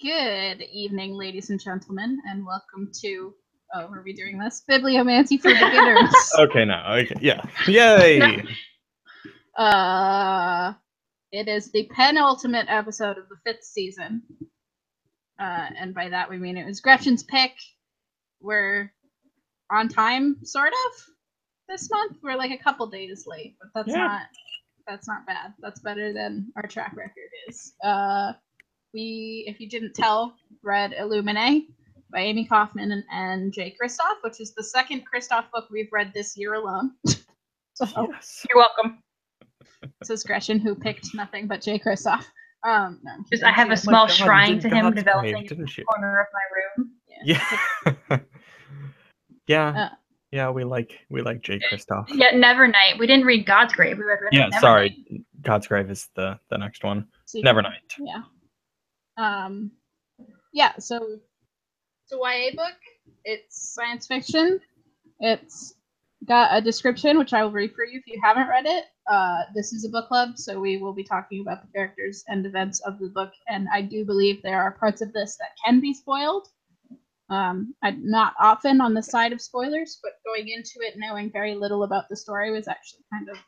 Good evening, ladies and gentlemen, and welcome to, are we doing this? Bibliomancy for Beginners. Okay, now, okay, yeah. Yay! It is the penultimate episode of the 5th season. And by that we mean it was Gretchen's pick. We're on time, sort of, this month. We're like a couple days late, but that's not bad. That's better than our track record is. We, if you didn't tell, read Illuminae by Amy Kaufman and Jay Kristoff, which is the second Kristoff book we've read this year alone. So yes. You're welcome. This is Gretchen, who picked nothing but Jay Kristoff. No, just, I have a small shrine to him developing in the corner of my room. Yeah. Yeah, we like Jay Kristoff. Yeah, Nevernight. We didn't read God's Grave. We read Nevernight. Sorry. God's Grave is the next one. Nevernight. Yeah. Yeah, so it's a YA book. It's science fiction. It's got a description, which I will read for you if you haven't read it. This is a book club, so we will be talking about the characters and events of the book, and I do believe there are parts of this that can be spoiled. I'm not often on the side of spoilers, but going into it knowing very little about the story was actually kind of a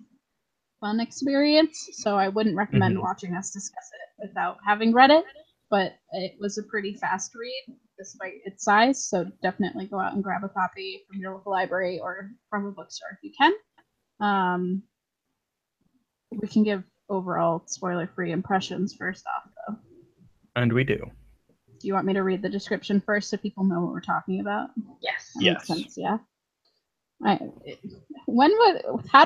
fun experience, so I wouldn't recommend watching us discuss it without having read it. But it was a pretty fast read, despite its size, so definitely go out and grab a copy from your local library or from a bookstore if you can. We can give overall spoiler-free impressions first off, though. And we do. Do you want me to read the description first so people know what we're talking about? Yes. That makes sense, yeah. How do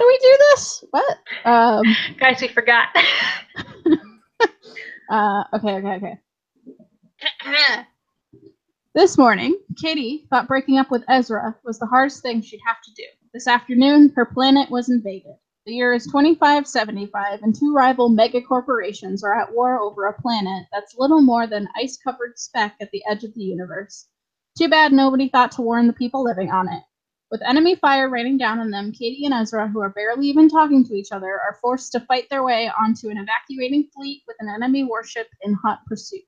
we do this? What? Guys, we forgot. Okay. This morning, Katie thought breaking up with Ezra was the hardest thing she'd have to do. This afternoon, her planet was invaded. The year is 2575, and two rival megacorporations are at war over a planet that's little more than an ice-covered speck at the edge of the universe. Too bad nobody thought to warn the people living on it. With enemy fire raining down on them, Katie and Ezra, who are barely even talking to each other, are forced to fight their way onto an evacuating fleet with an enemy warship in hot pursuit.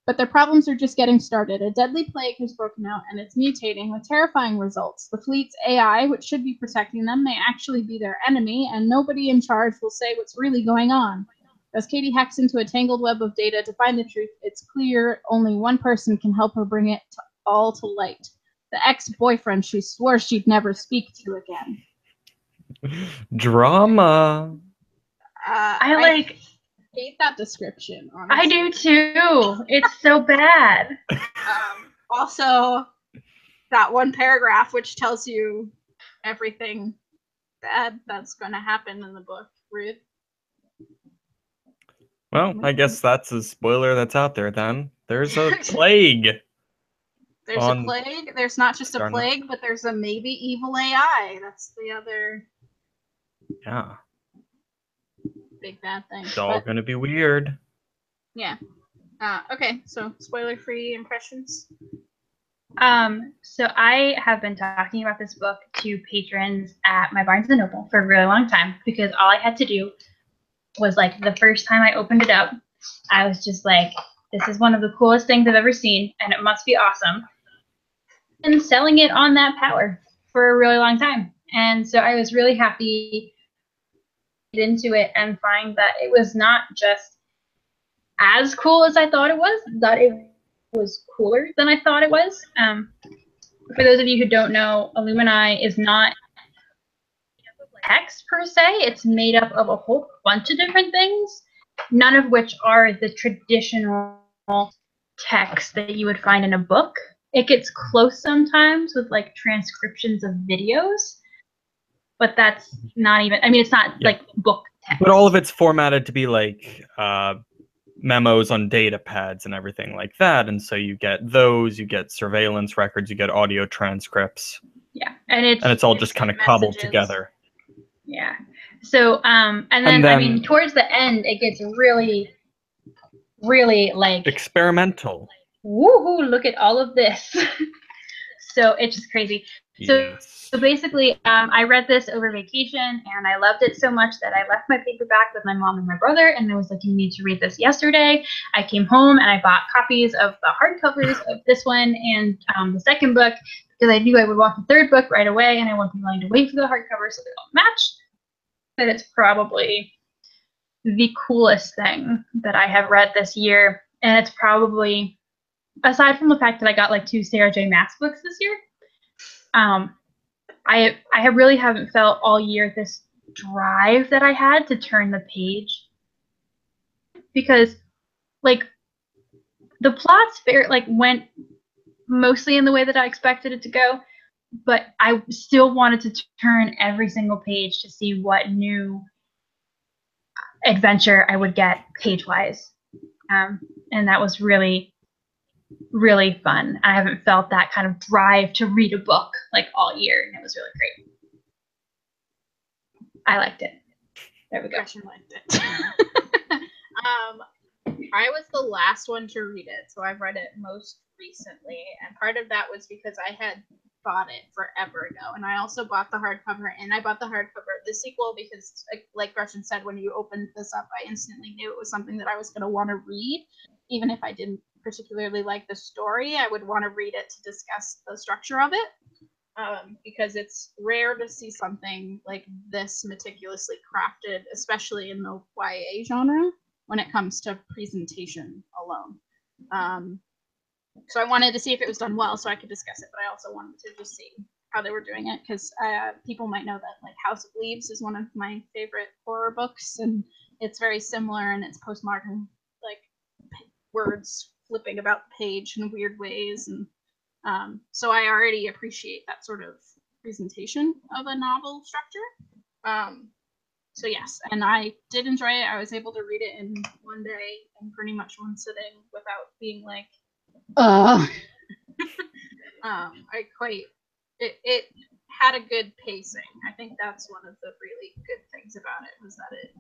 But their problems are just getting started. A deadly plague has broken out, and it's mutating with terrifying results. The fleet's AI, which should be protecting them, may actually be their enemy, and nobody in charge will say what's really going on. As Katie hacks into a tangled web of data to find the truth, it's clear only one person can help her bring it all to light. The ex-boyfriend she swore she'd never speak to again. Drama. I hate that description, honestly. I do too. It's so bad. Also, that one paragraph which tells you everything bad that's going to happen in the book. Rude. Well, I guess that's a spoiler that's out there then. There's a plague. There's a plague. There's not just a plague, but there's a maybe evil AI. That's the other... Yeah. Big bad thing. It's all gonna be weird. Yeah. Okay, so spoiler-free impressions. So I have been talking about this book to patrons at my Barnes & Noble for a really long time, because all I had to do was, like, the first time I opened it up, I was just like, this is one of the coolest things I've ever seen, and it must be awesome. And selling it on that power for a really long time. And so I was really happy into it and find that it was not just as cool as I thought it was, that it was cooler than I thought it was. For those of you who don't know, Illuminae is not text per se. It's made up of a whole bunch of different things, none of which are the traditional text that you would find in a book. It gets close sometimes with, like, transcriptions of videos, but that's not even, I mean, it's not like book text. But all of it's formatted to be like memos on data pads and everything like that. And so you get those, you get surveillance records, you get audio transcripts. Yeah. And it's all just kind of cobbled together. Yeah. So, and then, I mean, towards the end, it gets really, really, like, experimental. Woohoo, look at all of this. So it's just crazy. So basically, I read this over vacation, and I loved it so much that I left my paperback with my mom and my brother, and I was like, you need to read this yesterday. I came home, and I bought copies of the hardcovers of this one and the second book, because I knew I would want the third book right away, and I wasn't willing to wait for the hardcover so they don't match. But it's probably the coolest thing that I have read this year, and it's probably, aside from the fact that I got like 2 Sarah J. Maas books this year, I really haven't felt all year this drive that I had to turn the page, because like the plot's went mostly in the way that I expected it to go, but I still wanted to turn every single page to see what new adventure I would get page-wise, and that was really, really fun. I haven't felt that kind of drive to read a book like all year, and it was really great. I liked it. There we go. Gretchen liked it. I was the last one to read it, so I've read it most recently, and part of that was because I had bought it forever ago, and I also bought the hardcover, and I bought the hardcover of the sequel because, like Gretchen said, when you opened this up, I instantly knew it was something that I was going to want to read, even if I didn't particularly like the story. I would want to read it to discuss the structure of it, because it's rare to see something like this meticulously crafted, especially in the YA genre, when it comes to presentation alone. So I wanted to see if it was done well so I could discuss it, but I also wanted to just see how they were doing it, because people might know that like House of Leaves is one of my favorite horror books, and it's very similar, and it's postmodern, like words flipping about the page in weird ways, and so I already appreciate that sort of presentation of a novel structure. So yes, and I did enjoy it. I was able to read it in one day and pretty much one sitting without being like, it had a good pacing. I think that's one of the really good things about it, was that it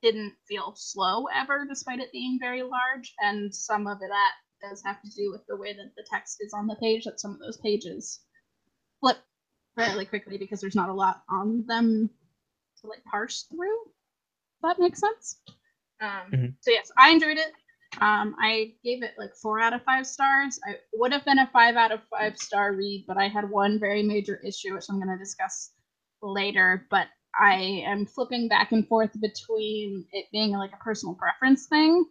didn't feel slow ever, despite it being very large, and some of that does have to do with the way that the text is on the page, that some of those pages flip fairly quickly because there's not a lot on them to like parse through, if that makes sense. So yes, I enjoyed it. I gave it like 4 out of 5 stars. I would have been a 5 out of 5 star read, but I had one very major issue, which I'm going to discuss later. But I am flipping back and forth between it being like a personal preference thing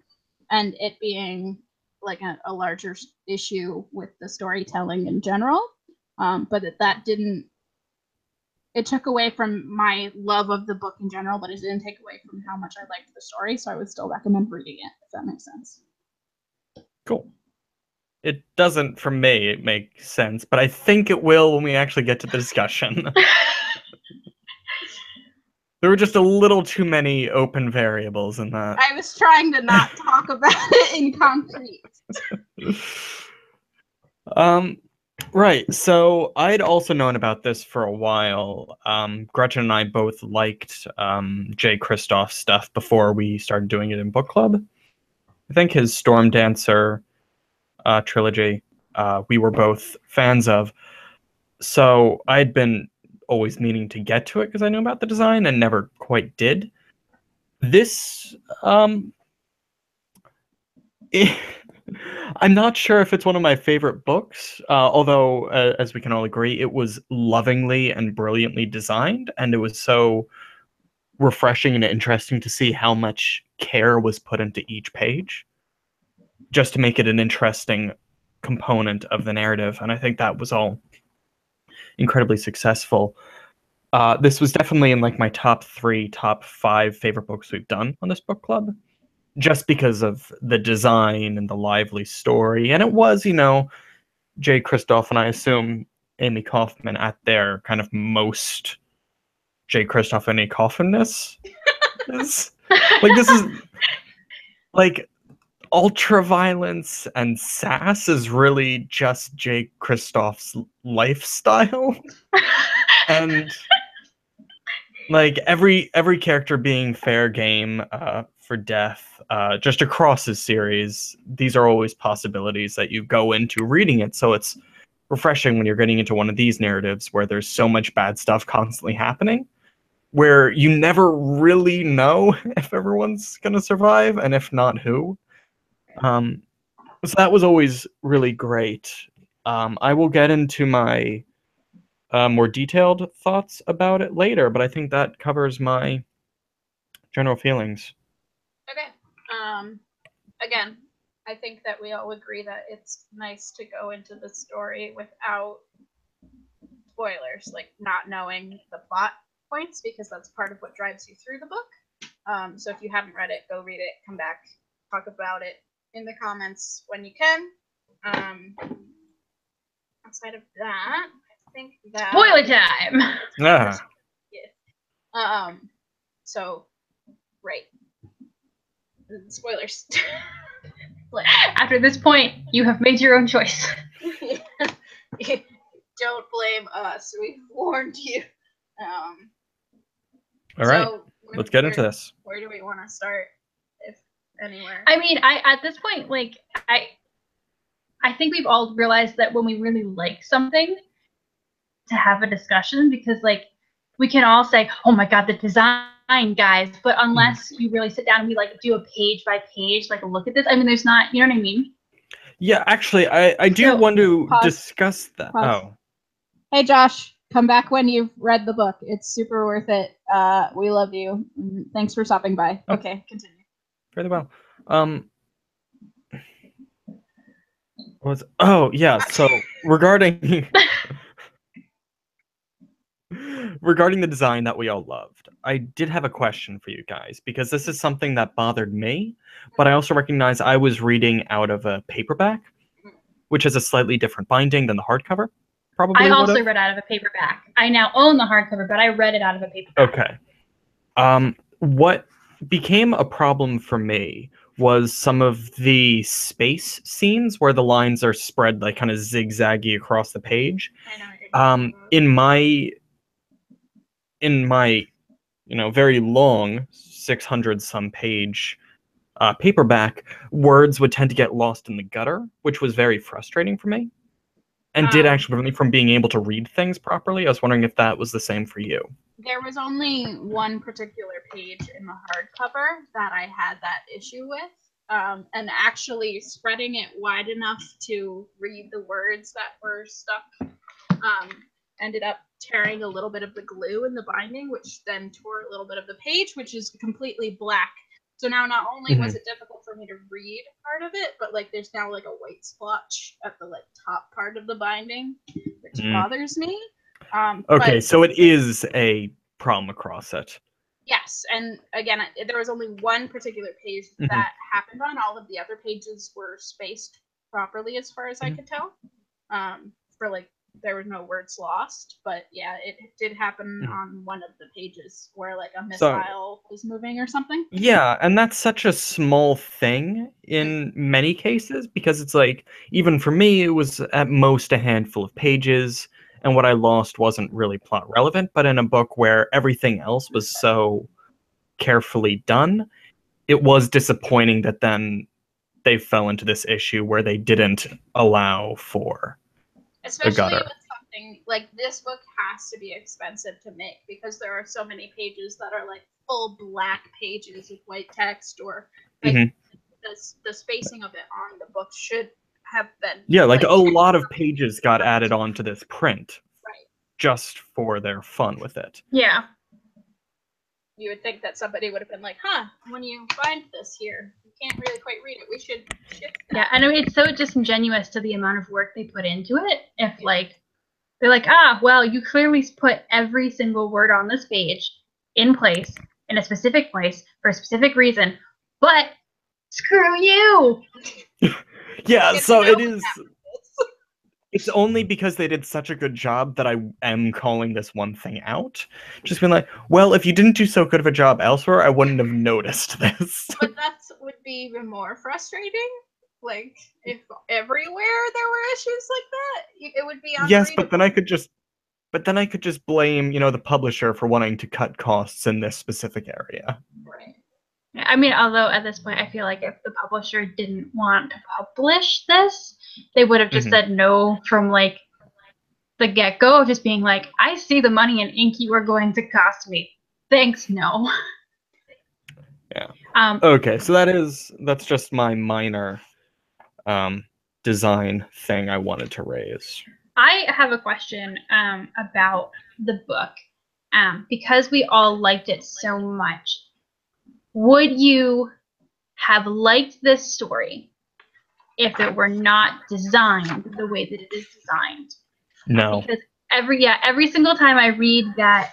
and it being like a larger issue with the storytelling in general. But that didn't, it took away from my love of the book in general, but it didn't take away from how much I liked the story, so I would still recommend reading it, if that makes sense. Cool. It doesn't, for me, make sense, but I think it will when we actually get to the discussion. There were just a little too many open variables in that. I was trying to not talk about it in concrete. Right, so I'd also known about this for a while. Gretchen and I both liked Jay Kristoff's stuff before we started doing it in book club. I think his Storm Dancer trilogy we were both fans of. So I'd been always meaning to get to it because I knew about the design and never quite did. This, I'm not sure if it's one of my favorite books, although, as we can all agree, it was lovingly and brilliantly designed, and it was so refreshing and interesting to see how much care was put into each page, just to make it an interesting component of the narrative, and I think that was all incredibly successful. This was definitely in like my top 3, top 5 favorite books we've done on this book club, just because of the design and the lively story. And it was, you know, Jay Kristoff and I assume Amy Kaufman at their kind of most Jay Kristoff and Amy Kaufman-ness. Like, this is like ultra violence and sass is really just Jay Kristoff's lifestyle. And like every character being fair game for death, just across his series, these are always possibilities that you go into reading it, so it's refreshing when you're getting into one of these narratives where there's so much bad stuff constantly happening, where you never really know if everyone's going to survive, and if not, who. So that was always really great. I will get into my more detailed thoughts about it later, but I think that covers my general feelings. Okay. Again, I think that we all agree that it's nice to go into the story without spoilers, like not knowing the plot points, because that's part of what drives you through the book. So if you haven't read it, go read it, come back, talk about it in the comments when you can. Outside of that, I think that Spoiler time. Yeah. So, right. Spoilers. After this point, you have made your own choice. Don't blame us. We warned you. All right. So Let's get into this. Where do we want to start, if anywhere? I mean, at this point, like, I think we've all realized that when we really like something, to have a discussion, because like we can all say, "Oh my god, the design, guys," but unless you really sit down and we like do a page by page, like look at this. I mean, there's not, you know what I mean? Yeah, actually, I do want to discuss that. Pause. Oh. Hey, Josh, come back when you've read the book. It's super worth it. We love you. Thanks for stopping by. Oh. Okay, continue. Very well. So regarding regarding the design that we all loved, I did have a question for you guys, because this is something that bothered me, but I also recognize I was reading out of a paperback, which has a slightly different binding than the hardcover. Probably I also would've. read out of a paperback. I now own the hardcover, but I read it out of a paperback. Okay. What became a problem for me was some of the space scenes where the lines are spread like kind of zigzaggy across the page. I know what you're talking about. In my very long 600 some page paperback, words would tend to get lost in the gutter, which was very frustrating for me, and did actually prevent me from being able to read things properly. I was wondering if that was the same for you. There was only one particular page in the hardcover that I had that issue with, and actually spreading it wide enough to read the words that were stuck ended up tearing a little bit of the glue in the binding, which then tore a little bit of the page, which is completely black. So now not only was it difficult for me to read part of it, but like there's now like a white splotch at the like top part of the binding, which bothers me. Okay, so it is a problem across it. Yes, and again, there was only one particular page that happened on. All of the other pages were spaced properly, as far as I could tell. For like, there were no words lost, but yeah, it did happen on one of the pages where like a missile was moving or something. Yeah, and that's such a small thing in many cases, because it's like, even for me, it was at most a handful of pages, and what I lost wasn't really plot relevant, but in a book where everything else was so carefully done, it was disappointing that then they fell into this issue where they didn't allow for a gutter. Especially with something like this book has to be expensive to make, because there are so many pages that are like full black pages with white text, or like the spacing of it on the book should have been. Yeah, like a lot of pages got added onto this print, right, just for their fun with it. Yeah. You would think that somebody would have been like, huh, when you find this here, you can't really quite read it. We should shift that. Yeah, I know it's so disingenuous to the amount of work they put into it. If like they're like, well, you clearly put every single word on this page in place, in a specific place, for a specific reason, but screw you. Yeah, so it is. It's only because they did such a good job that I am calling this one thing out. Just being like, well, if you didn't do so good of a job elsewhere, I wouldn't have noticed this. But that would be even more frustrating. Like, if everywhere there were issues like that, it would be unreadable. Yes, but then I could just blame, the publisher for wanting to cut costs in this specific area. Right. I mean, although at this point, I feel like if the publisher didn't want to publish this, they would have just said no from like the get-go of just being like, I see the money and ink you are going to cost me. Thanks, no. Yeah. Okay, so that's just my minor design thing I wanted to raise. I have a question about the book. Because we all liked it so much, would you have liked this story if it were not designed the way that it is designed? No. Because every single time I read that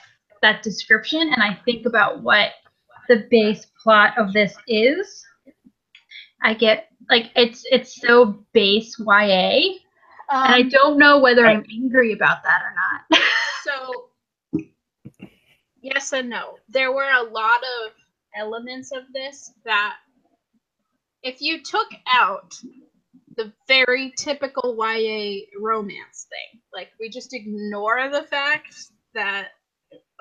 description and I think about what the base plot of this is, I get like it's so base YA, and I don't know whether I'm angry about that or not. So, yes and no. There were a lot of elements of this that, if you took out the very typical YA romance thing, like we just ignore the fact that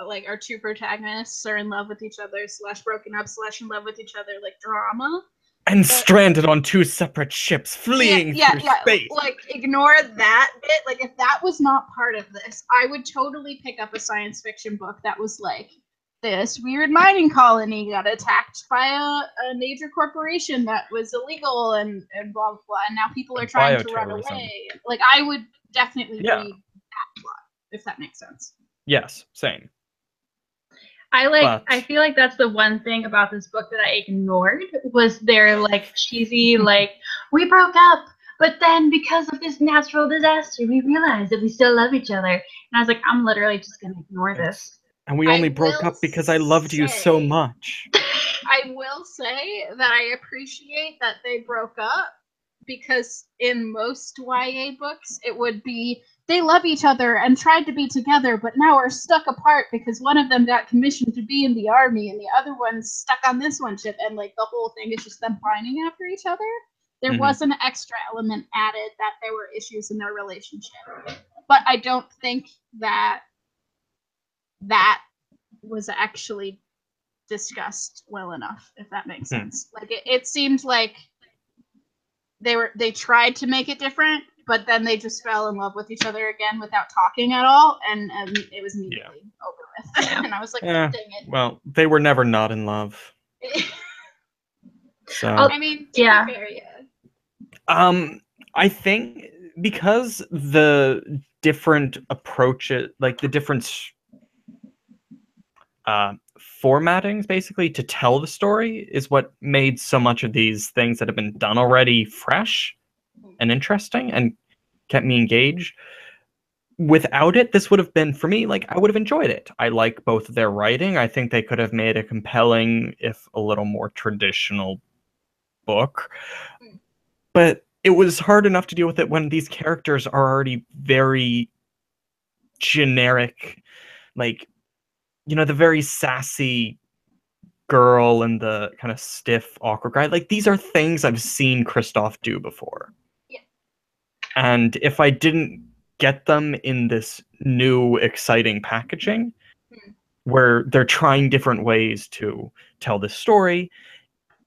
like our two protagonists are in love with each other / broken up / in love with each other, like drama. And stranded on two separate ships, fleeing through space. Like, ignore that bit. Like, if that was not part of this, I would totally pick up a science fiction book that was like, this weird mining colony got attacked by a major corporation that was illegal and blah, blah, blah, and now people are trying to run away. Like, I would definitely read that plot, if that makes sense. Yes, same. I feel like that's the one thing about this book that I ignored, was their like cheesy like, we broke up, but then because of this natural disaster we realized that we still love each other, and I was like, I'm literally just gonna ignore this. And we only broke up because I loved you so much. I will say that I appreciate that they broke up, because in most YA books it would be, they love each other and tried to be together, but now are stuck apart because one of them got commissioned to be in the army and the other one's stuck on this one ship, and like the whole thing is just them pining after each other. There was an extra element added that there were issues in their relationship. But I don't think that was actually discussed well enough, if that makes sense. Like it seemed like they tried to make it different, but then they just fell in love with each other again without talking at all, and it was immediately over with. And I was like, dang it. Well, they were never not in love. So I mean, to be fair, I think because the different approaches, like the different formattings basically to tell the story, is what made so much of these things that have been done already fresh and interesting and kept me engaged. Without it, this would have been, for me, like, I would have enjoyed it. I like both of their writing. I think they could have made a compelling, if a little more traditional book. But it was hard enough to deal with it when these characters are already very generic, like, you know, the very sassy girl and the kind of stiff, awkward guy. Like, these are things I've seen Christoph do before. Yeah. And if I didn't get them in this new, exciting packaging, where they're trying different ways to tell this story,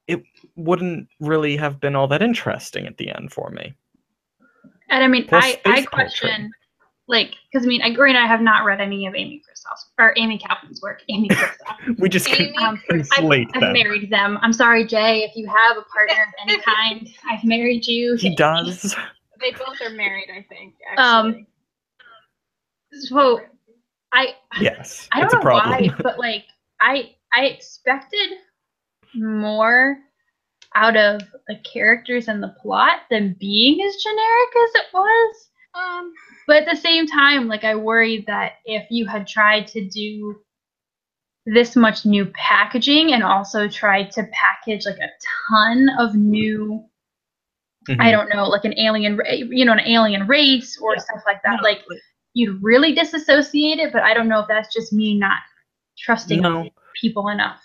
it wouldn't really have been all that interesting at the end for me. And I mean, I question, like, because I mean, Gray and I have not read any of Amy Kaufman's work. Amy Kristoff. We just conflate them. I've married them. I'm sorry, Jay, if you have a partner of any kind, I've married you. He does. They both are married, I think, actually. So yes, I don't know why, but like I expected more out of the characters and the plot than being as generic as it was. But at the same time, like, I worried that if you had tried to do this much new packaging and also tried to package like a ton of new, I don't know, like an alien race or stuff like that, like you'd really disassociate it. But I don't know if that's just me not trusting people enough.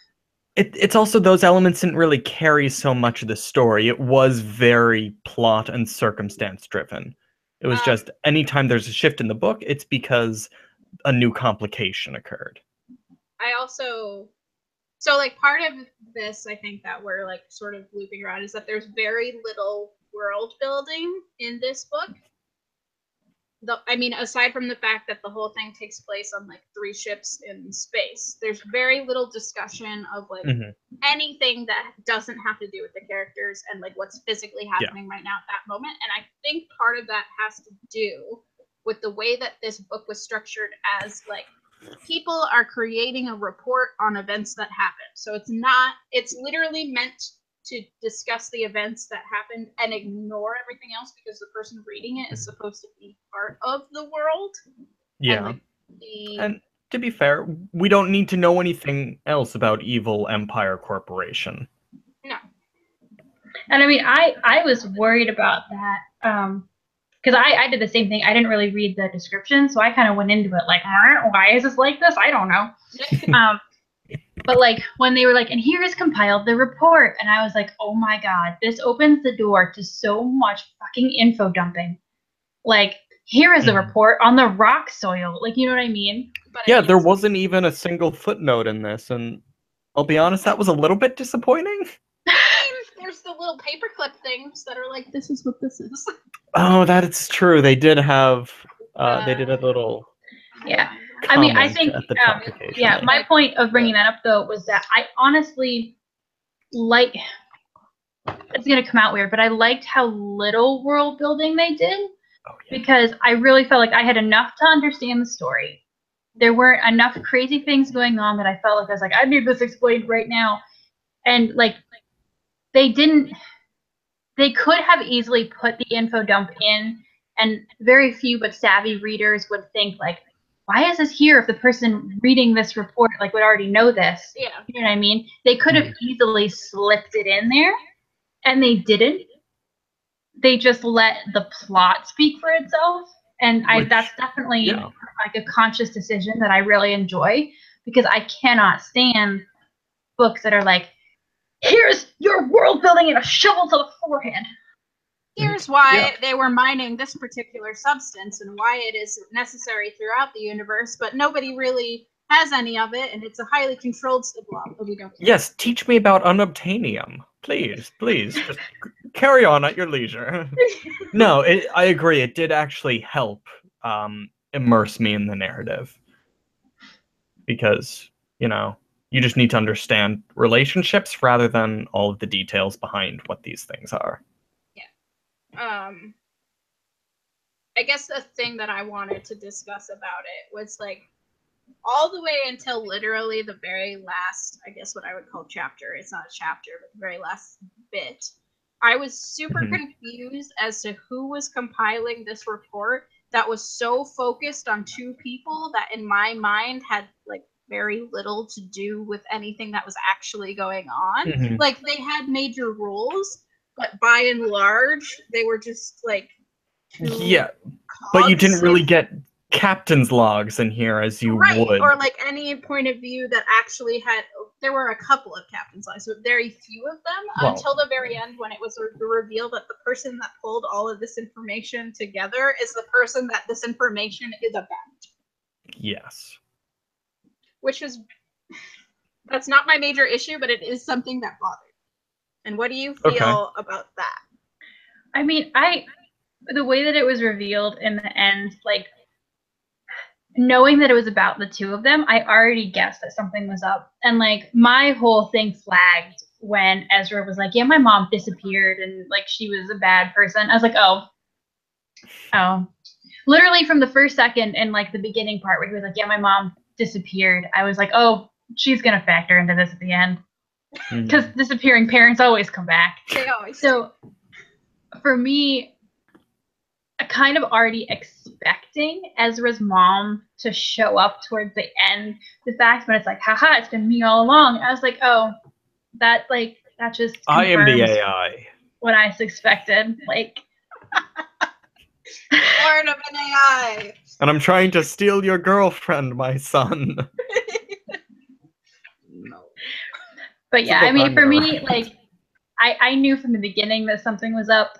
It's also those elements didn't really carry so much of the story. It was very plot and circumstance driven. It was just anytime there's a shift in the book, it's because a new complication occurred. So like part of this, I think that we're like sort of looping around, is that there's very little world building in this book. aside from the fact that the whole thing takes place on like 3 ships in space, there's very little discussion of like anything that doesn't have to do with the characters and like what's physically happening right now at that moment. And I think part of that has to do with the way that this book was structured, as like people are creating a report on events that happen. So it's literally meant to discuss the events that happened and ignore everything else, because the person reading it is supposed to be part of the world. Yeah. And to be fair, we don't need to know anything else about Evil Empire Corporation. No. And I mean, I was worried about that, because I did the same thing. I didn't really read the description, so I kind of went into it like, why is this like this? I don't know. But like when they were like, and here is compiled the report, and I was like, oh my god, this opens the door to so much fucking info dumping. Like, here is a report on the rock soil. Like, you know what I mean? But yeah, there wasn't even a single footnote in this, and I'll be honest, that was a little bit disappointing. There's the little paperclip things that are like, this is what this is. Oh, that is true. They did have they did a little I mean, I think at the top my point of bringing that up though was that I honestly like, it's gonna come out weird, but I liked how little world building they did, because I really felt like I had enough to understand the story. There weren't enough crazy things going on that I felt like I was like, I need this explained right now. And like, they could have easily put the info dump in, and very few but savvy readers would think like, why is this here if the person reading this report like would already know this? Yeah. You know what I mean? They could have easily slipped it in there, and they didn't. They just let the plot speak for itself. And that's definitely like a conscious decision that I really enjoy, because I cannot stand books that are like, here's your world building and a shovel to the forehead. Here's why they were mining this particular substance and why it is necessary throughout the universe, but nobody really has any of it, and it's a highly controlled blah. We don't care. Yes, teach me about unobtainium. Please, just carry on at your leisure. No, I agree. It did actually help immerse me in the narrative, because, you know, you just need to understand relationships rather than all of the details behind what these things are. I guess the thing that I wanted to discuss about it was like all the way until literally the very last, I guess what I would call chapter. It's not a chapter, but the very last bit. I was super confused as to who was compiling this report that was so focused on 2 people that in my mind had like very little to do with anything that was actually going on. Like, they had major rules, but by and large, they were just like but you didn't really get captain's logs in here as you would, or like any point of view that actually had. There were a couple of captain's logs, but very few of them until the very end, when it was revealed that the person that pulled all of this information together is the person that this information is about. Yes. Which is, that's not my major issue, but it is something that bothered. And what do you feel about that? I mean, the way that it was revealed in the end, like, knowing that it was about the 2 of them, I already guessed that something was up. And like, my whole thing flagged when Ezra was like, yeah, my mom disappeared and like she was a bad person. I was like, oh. Literally from the first second in like the beginning part where he was like, yeah, my mom disappeared, I was like, oh, she's gonna factor into this at the end. Because disappearing parents always come back. They always do. For me, I kind of already expecting Ezra's mom to show up towards the end. The fact when it's like, haha, it's been me all along. I was like, oh, that just I am the AI. What I suspected. Like, born of an AI. And I'm trying to steal your girlfriend, my son. No. But yeah, I mean, for me, like, I knew from the beginning that something was up.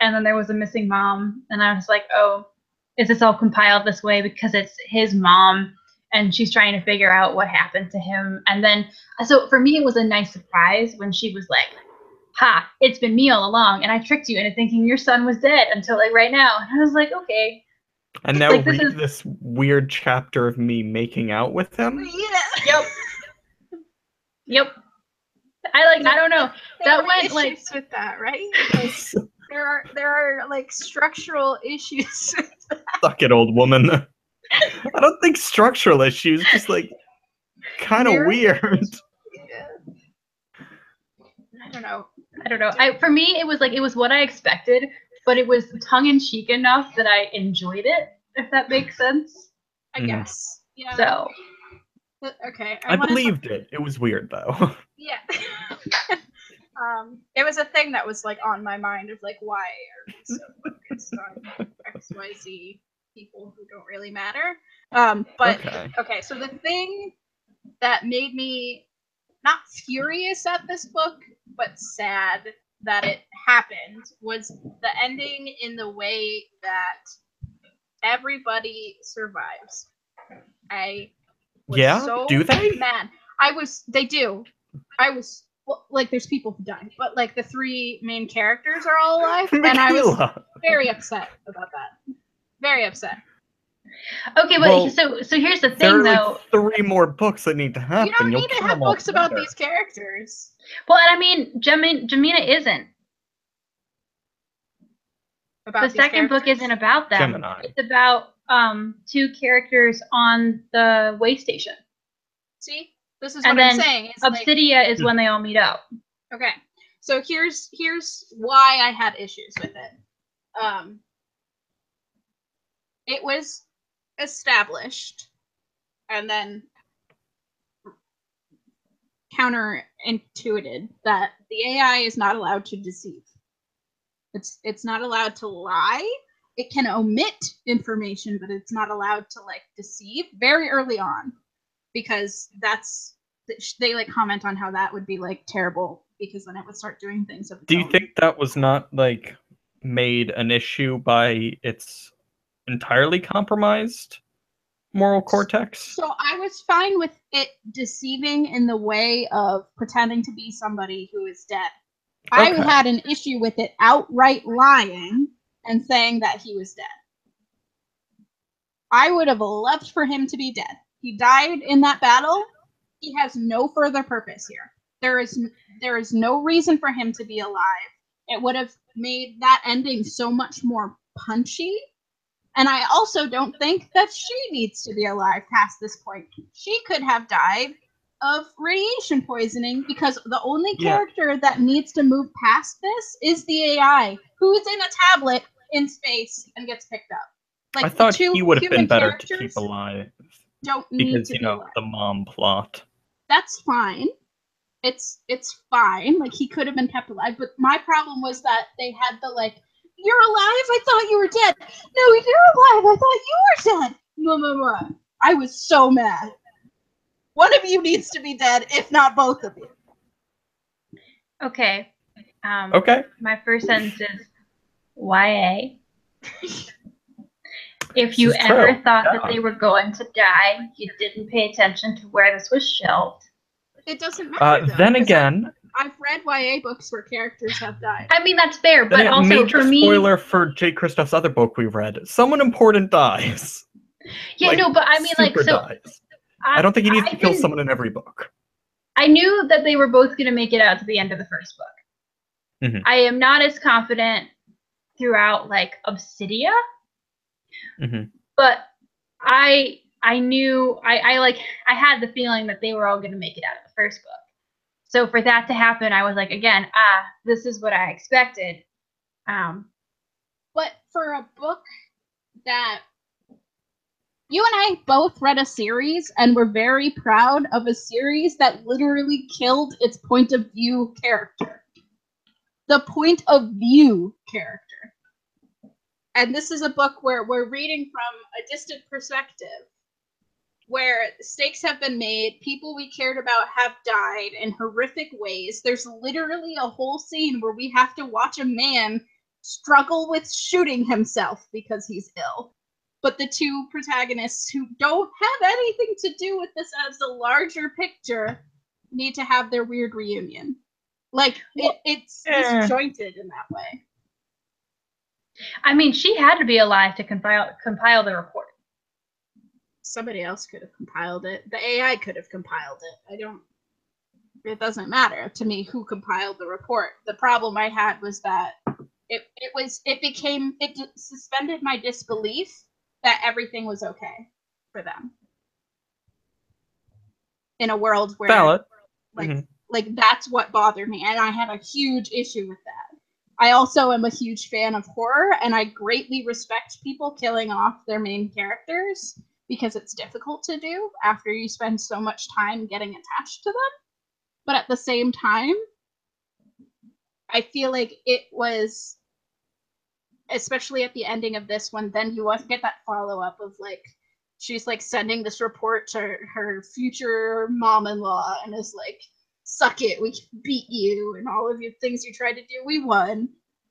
And then there was a missing mom, and I was like, oh, is this all compiled this way because it's his mom, and she's trying to figure out what happened to him. And then, so for me, it was a nice surprise when she was like, ha, it's been me all along, and I tricked you into thinking your son was dead until like right now. And I was like, okay, And now Like, read this weird chapter of me making out with him. Yeah. Yep. I don't know. There That are went issues like with that, right? Like, there are like structural issues. Suck it, old woman. I don't think structural issues, just like kind of weird. Yeah. I don't know. For me, it was what I expected, but it was tongue in cheek enough that I enjoyed it. If that makes sense. I guess. Yeah. So. Okay. I believed it. It was weird though. Yeah. It was a thing that was like on my mind of like, why are we so focused on XYZ people who don't really matter? But okay, so the thing that made me not furious at this book, but sad that it happened was the ending in the way that everybody survives. I was so do they? mad. They do. Well, like, there's people who die, but like the three main characters are all alive, and I was very upset about that. Very upset. Okay, but so here's the thing, there are though. Like 3 more books that need to happen. You don't need to have books about these characters. Well, I mean, Jamina isn't. About the second book isn't about them. Gemini. It's about 2 characters on the way station. See? This is what I'm saying. Obsidia is when they all meet up. Okay. So here's why I had issues with it. It was established and then counterintuited that the AI is not allowed to deceive. It's not allowed to lie. It can omit information, but it's not allowed to like deceive very early on, because they like comment on how that would be like terrible, because then it would start doing things of its Do you own. think that was not like made an issue by its entirely compromised moral cortex? So I was fine with it deceiving in the way of pretending to be somebody who is dead. I had an issue with it outright lying and saying that he was dead. I would have loved for him to be dead. He died in that battle. He has no further purpose here. There is no reason for him to be alive. It would have made that ending so much more punchy. And I also don't think that she needs to be alive past this point. She could have died of radiation poisoning, because the only character that needs to move past this is the AI, who is in a tablet in space and gets picked up. Like, I thought he would have been better to keep alive. Don't need to be alive. The mom plot. That's fine. It's fine. Like, he could have been kept alive, but my problem was that they had the like, you're alive? I thought you were dead. No, you're alive. I thought you were dead. Blah. I was so mad. One of you needs to be dead, if not both of you. Okay. Okay. My first sentence is YA. If you ever thought that they were going to die, you didn't pay attention to where this was shelved. It doesn't matter, though, then again, I've read YA books where characters have died. I mean, that's fair, but also major for me... spoiler for Jay Kristoff's other book we read. Someone important dies. Yeah, like, no, but I mean, like, so... dies. I don't think he needs to kill someone in every book. I knew that they were both going to make it out to the end of the first book. Mm-hmm. I am not as confident throughout, like, Obsidia. Mm-hmm. But I knew, I had the feeling that they were all going to make it out of the first book. So for that to happen, I was like, again, this is what I expected. But for a book that you and I both read a series and were very proud of a series that literally killed its point of view character. The point of view character. And this is a book where we're reading from a distant perspective, where stakes have been made, people we cared about have died in horrific ways. There's literally a whole scene where we have to watch a man struggle with shooting himself because he's ill. But the 2 protagonists who don't have anything to do with this as a larger picture need to have their weird reunion. Like, it's disjointed in that way. I mean, she had to be alive to compile the report. Somebody else could have compiled it. The AI could have compiled it. It doesn't matter to me who compiled the report. The problem I had was that it suspended my disbelief that everything was okay for them in a world where Valid. like that's what bothered me, and I had a huge issue with that. I also am a huge fan of horror, and I greatly respect people killing off their main characters because it's difficult to do after you spend so much time getting attached to them. But at the same time, I feel like it was, especially at the ending of this one, then you get that follow-up of like, she's like sending this report to her future mom-in-law and is like, suck it, we beat you, and all of your things you tried to do, we won.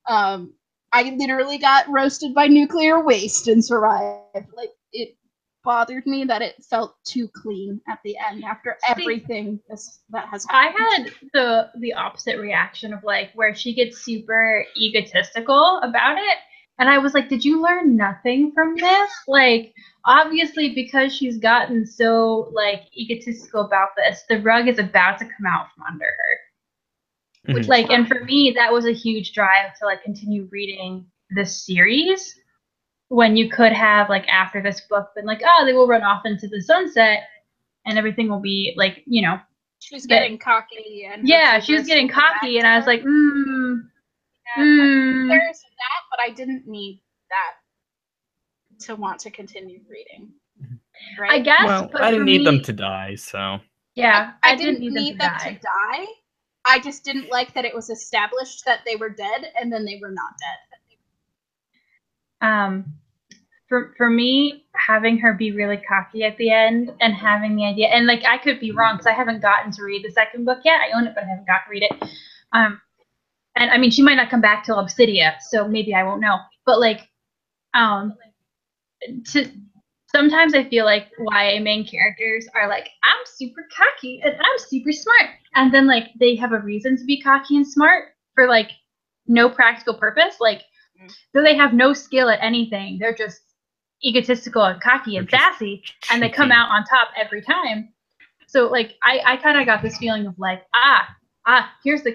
I literally got roasted by nuclear waste and survived. Like, it bothered me that it felt too clean at the end after everything that has happened. I had the opposite reaction of like where she gets super egotistical about it, and I was like, did you learn nothing from this? Like, obviously, because she's gotten so like egotistical about this, the rug is about to come out from under her. Which, like, and for me, that was a huge drive to like continue reading this series. When you could have, like, after this book, been like, oh, they will run off into the sunset, and everything will be like, you know. She was getting cocky, and she was getting cocky, and I was like, There's that, but I didn't need that to want to continue reading. Right? I guess. Well, but I didn't need me, them to die, so. Yeah, I didn't need them to die. I just didn't like that it was established that they were dead, and then they were not dead. For me, having her be really cocky at the end and having the idea, and like I could be wrong because I haven't gotten to read the second book yet. I own it, but I haven't got to read it. And I mean, she might not come back till Obsidia, so maybe I won't know. But like, sometimes I feel like YA main characters are like, I'm super cocky and I'm super smart, and then like they have a reason to be cocky and smart for like no practical purpose. Like, though they have no skill at anything, they're just egotistical and cocky and sassy, and they come out on top every time. So like I kind of got this feeling of like, here's the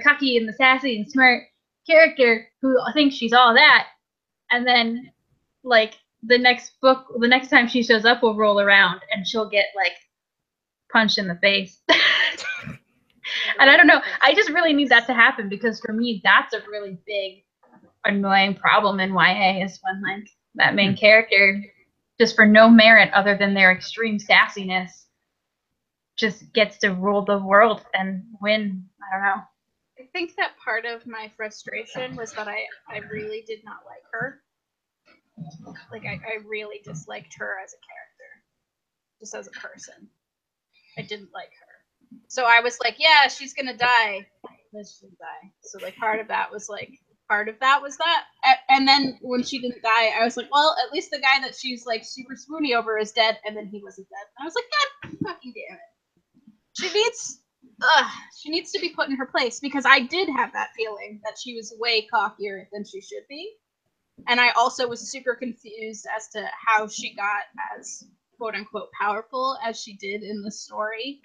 cocky and the sassy and smart character who thinks she's all that, and then like the next time she shows up will roll around and she'll get like punched in the face. And I don't know, I just really need that to happen, because for me that's a really big annoying problem in YA, is when like that main character, just for no merit other than their extreme sassiness, just gets to rule the world and win. I don't know. I think that part of my frustration was that I really did not like her. Like, I really disliked her as a character, just as a person. I didn't like her. So I was like, yeah, she's gonna die. She's gonna die. So like part of that was that. And then when she didn't die, I was like, well, at least the guy that she's like super swoony over is dead, and then he wasn't dead. And I was like, God fucking damn it. She needs to be put in her place, because I did have that feeling that she was way cockier than she should be. And I also was super confused as to how she got as quote unquote powerful as she did in the story,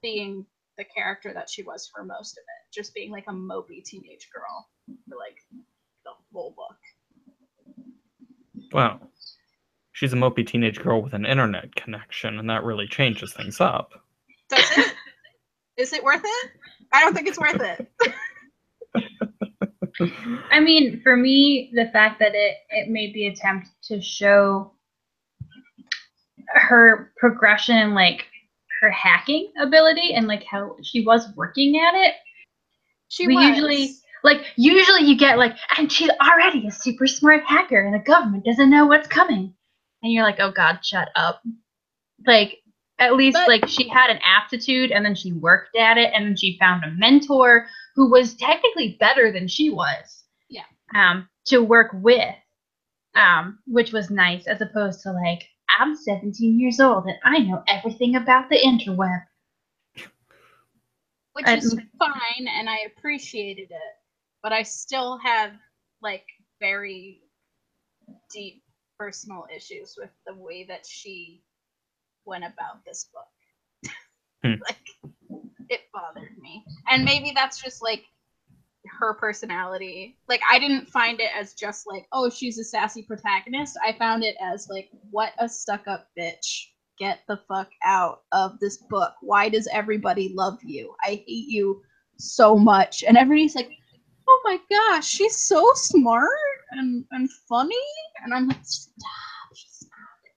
being the character that she was for most of it, just being like a mopey teenage girl for like the whole book. Well, she's a mopey teenage girl with an internet connection, and that really changes things up. Does it? Is it worth it? I don't think it's worth it. I mean, for me, the fact that it made the attempt to show her progression, like her hacking ability, and like how she was working at it. Usually you get like, and she's already a super smart hacker, and the government doesn't know what's coming, and you're like, oh God, shut up. Like, at least like she had an aptitude, and then she worked at it, and then she found a mentor who was technically better than she was. Yeah. To work with, which was nice, as opposed to like, I'm 17 years old and I know everything about the interweb. Which is fine, and I appreciated it, but I still have like very deep personal issues with the way that she went about this book. Like, it bothered me. And maybe that's just like her personality. Like, I didn't find it as just like, oh, she's a sassy protagonist. I found it as like, what a stuck-up bitch. Get the fuck out of this book. Why does everybody love you? I hate you so much. And everybody's like, oh my gosh, she's so smart and funny. And I'm like, stop.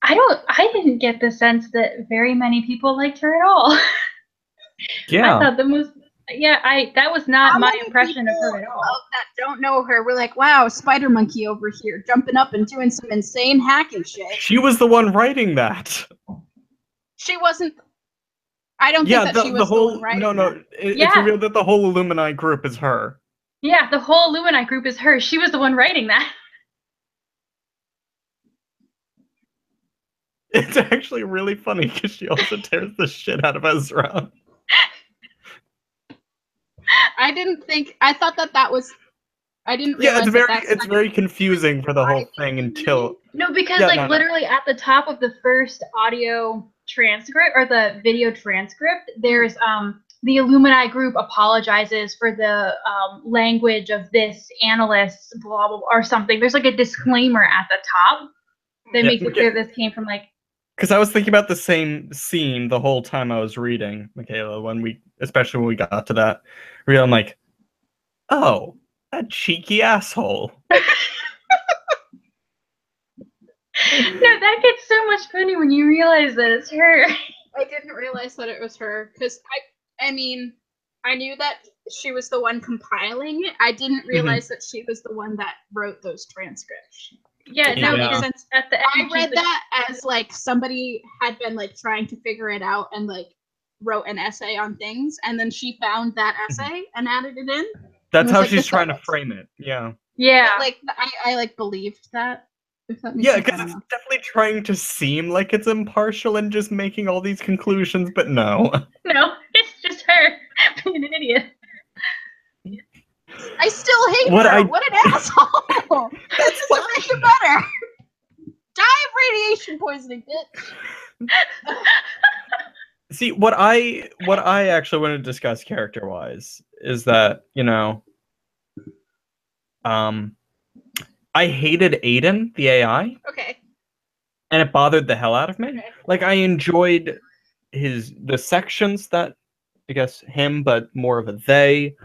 I didn't get the sense that very many people liked her at all. Yeah. I thought that was not my impression of her at all. That don't know her, we're like, wow, Spider Monkey over here, jumping up and doing some insane hacking shit. She was the one writing that. She wasn't. I don't think that she was the one writing that. It's revealed that the whole Illuminae group is her. Yeah, the whole Illuminae group is her. She was the one writing that. It's actually really funny because she also tears the shit out of Ezra. I thought that was. I didn't realize it's very confusing for the whole thing until. No, because literally at the top of the first audio transcript or the video transcript, there's the Illuminae group apologizes for the language of this analyst, blah, blah, blah, or something. There's like a disclaimer at the top that makes it clear this came from like. Because I was thinking about the same scene the whole time I was reading, Michaela, especially when we got to that reel, I'm like, oh, that cheeky asshole. No, that gets so much funny when you realize that it's her. I didn't realize that it was her, because I mean, I knew that she was the one compiling it. I didn't realize that she was the one that wrote those transcripts. Yeah, no, makes sense. At the end, I read that as like somebody had been like trying to figure it out and like wrote an essay on things, and then she found that essay and added it in. That's how she's trying to frame it. Yeah. Yeah. But, like I like believed that. If that makes sense. Because it's definitely trying to seem like it's impartial and just making all these conclusions, but no. No, it's just her being an idiot. I still hate her. What an asshole! That's what makes it better. Die of radiation poisoning, bitch. See, what I actually want to discuss character-wise is that, I hated Aiden, the AI. Okay. And it bothered the hell out of me. Okay. Like, I enjoyed the sections that, I guess, him, but more of a they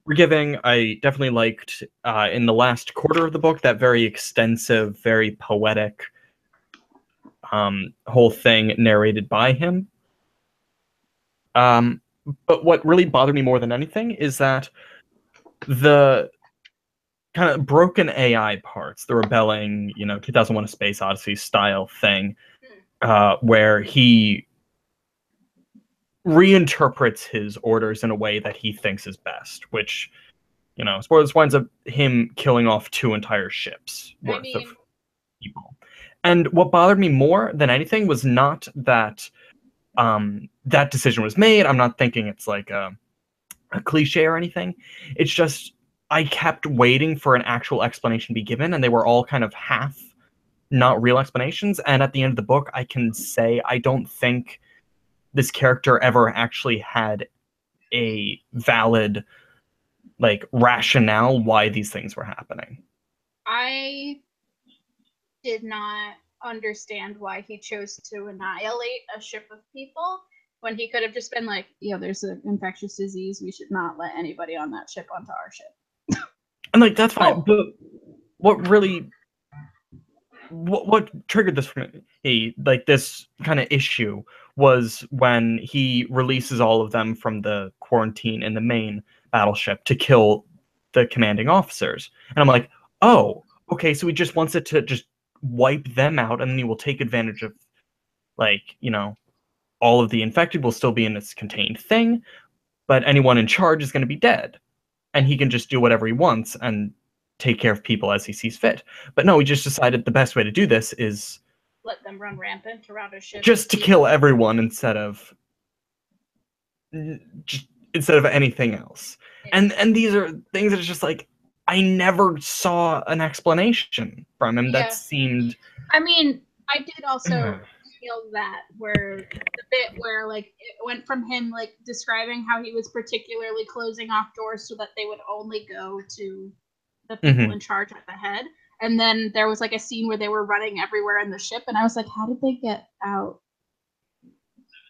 were giving. I definitely liked, in the last quarter of the book, that very extensive, very poetic whole thing narrated by him. But what really bothered me more than anything is that the kind of broken AI parts, the rebelling, 2001: A Space Odyssey style thing, where he reinterprets his orders in a way that he thinks is best, which, spoilers, winds up him killing off 2 entire ships worth of people. And what bothered me more than anything was not that that decision was made. I'm not thinking it's like a cliche or anything. It's just I kept waiting for an actual explanation to be given, and they were all kind of half, not real explanations. And at the end of the book, I can say I don't think this character ever actually had a valid, rationale why these things were happening. I did not understand why he chose to annihilate a ship of people when he could have just been like, there's an infectious disease. We should not let anybody on that ship onto our ship. And that's fine. But what really, what triggered this for me, this kind of issue, was when he releases all of them from the quarantine in the main battleship to kill the commanding officers. And I'm like, oh, okay, so he just wants it to just wipe them out, and then he will take advantage of, all of the infected will still be in this contained thing, but anyone in charge is going to be dead. And he can just do whatever he wants and take care of people as he sees fit. But no, he just decided the best way to do this is let them run rampant around a ship. Just to kill everyone instead of anything else. Yeah. And these are things that are just like, I never saw an explanation from him Yeah. that seemed. I mean, I did also feel that where the bit where like it went from him like describing how he was particularly closing off doors so that they would only go to the people in charge at the head, and then there was like a scene where they were running everywhere in the ship, and I was like, how did they get out?